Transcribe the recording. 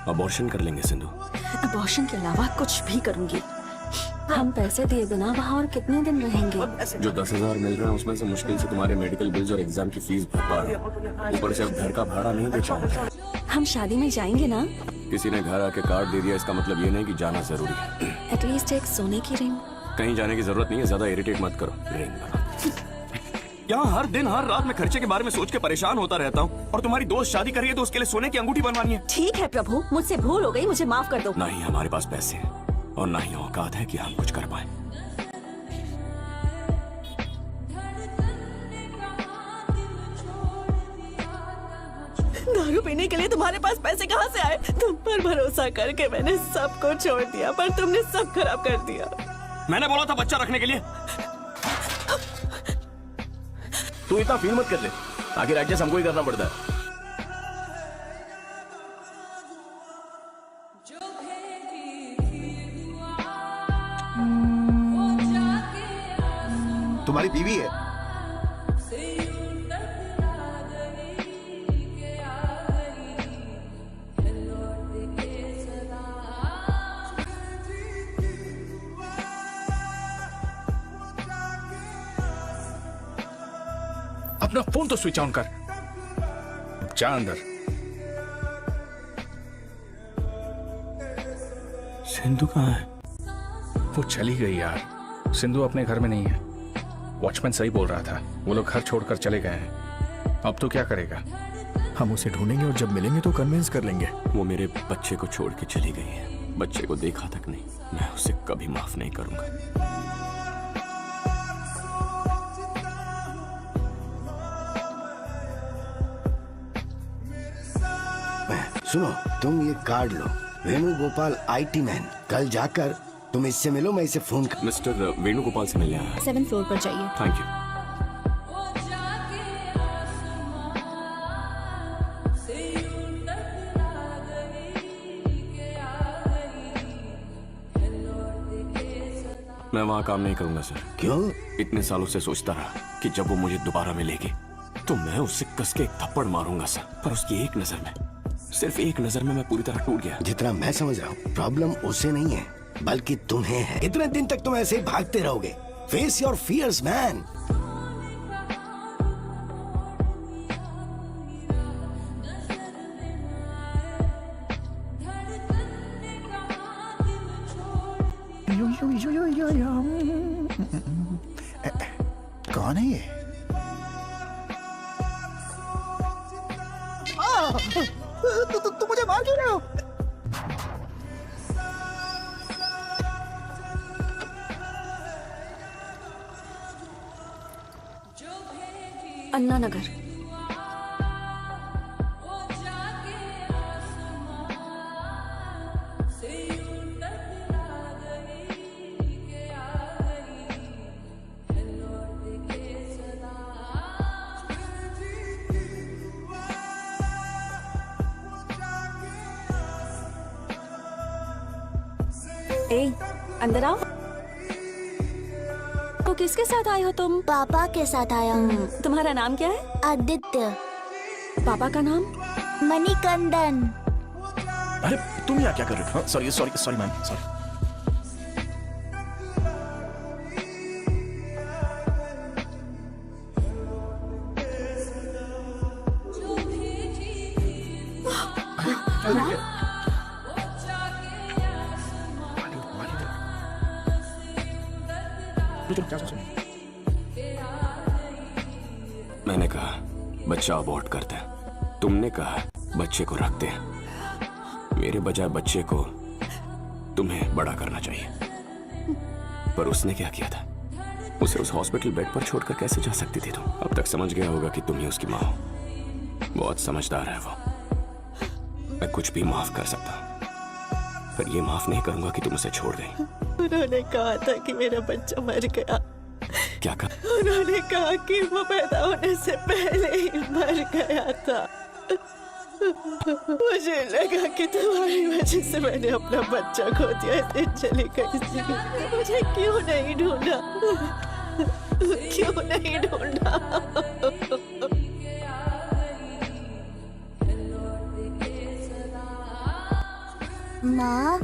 Abortion कर लेंगे Sindhu. Abortion के अलावा कुछ भी करूंगी। हम पैसे दिए बिना वहाँ और कितने दिन रहेंगे? जो 10,000 मिल रहे हैं उसमें से मुश्किल से तुम्हारे मेडिकल बिल्स और एग्जाम की फीस भर पा रहा हूं। ऊपर से अब घर का भाड़ा नहीं दे पाऊंगा। हम शादी में जाएंगे ना? किसी ने घर आके कार्ड दे दिया इसका मतलब ये नहीं कि जाना जरूरी है। एटलीस्ट एक सोने की रिंग। कहीं जाने की जरूरत नहीं है, ज्यादा इरिटेट मत करो। रिंग बना। यहाँ हर दिन हर रात में खर्चे के बारे में सोच के परेशान होता रहता हूँ, और तुम्हारी दोस्त शादी कर रही है तो उसके लिए सोने की अंगूठी बनवानी है। ठीक है प्रभु, मुझसे भूल हो गई, मुझे माफ कर दो। ना ही हमारे पास पैसे हैं और ना ही औकात है कि हम कुछ कर पाए। दारू पीने के लिए तुम्हारे पास पैसे कहाँ से आए? तुम पर भरोसा करके मैंने सब कुछ छोड़ दिया, पर तुमने सब खराब कर दिया। मैंने बोला था बच्चा रखने के लिए। तू इतना फील मत कर ले, आखिर एडजस्ट हमको ही करना पड़ता है। तुम्हारी बीवी है? अपना फोन तो स्विच ऑन कर। जा अंदर। सिंधु कहाँ है? वो चली गई यार। सिंधु अपने घर में नहीं है। वॉचमैन सही बोल रहा था, वो लोग घर छोड़कर चले गए हैं। अब तो क्या करेगा? हम उसे ढूंढेंगे और जब मिलेंगे तो कन्विंस कर लेंगे। वो मेरे बच्चे को छोड़ के चली गई है, बच्चे को देखा तक नहीं। मैं उसे कभी माफ नहीं करूंगा। सुनो, तुम ये card low, Venugopal IT man. कल जाकर तुम इससे मिलो, मैं इसे फोन कर। मिस्टर वेणुगोपाल से मिलने आया। 7th फ्लोर पर जाइए। Thank you. मैं वहाँ काम नहीं करूंगा सर। क्यों? इतने सालों से सोचता रहा कि जब वो मुझे दोबारा मिलेगी तो मैं उससे कस के एक थप्पड़ मारूंगा सर, पर उसकी एक नजर में, सिर्फ एक नजर में मैं पूरी तरह टूट गया। जितना मैं समझ रहा हूँ, प्रॉब्लम उसे नहीं है बल्कि तुम्हें है। इतने दिन तक तुम ऐसे ही भागते रहोगे। Face your fears man. कौन है ये? तुम मुझे मार क्यों रहे हो? अन्ना नगर। ए, अंदर आओ। तो किसके साथ आए हो तुम? पापा के साथ आया हूँ। तुम्हारा नाम क्या है? आदित्य। पापा का नाम? मणिकंदन। अरे तुम यहाँ क्या कर रहे हो? Sorry sorry sorry ma'am, sorry. मैंने कहा बच्चा अबॉर्ट करते हैं, तुमने कहा बच्चे को रखते हैं। मेरे बजाय बच्चे को तुम्हें बड़ा करना चाहिए, पर उसने क्या किया था? उसे उस हॉस्पिटल बेड पर छोड़कर कैसे जा सकती थी तुम? अब तक समझ गया होगा कि तुम ही उसकी माँ हो। बहुत समझदार है वो। मैं कुछ भी माफ कर सकता हूँ, पर ये माफ नहीं करूंगा कि तुम उसे छोड़ गई। उन्होंने कहा था कि मेरा बच्चा मर गया। क्या कहा? उन्होंने कहा कि वो पैदा होने से पहले ही मर गया था। मुझे लगा कि तुम्हारी वजह से मैंने अपना बच्चा खो दिया, इसलिए चली गई थी। मुझे क्यों नहीं ढूंढा? क्यों नहीं ढूंढा? माँ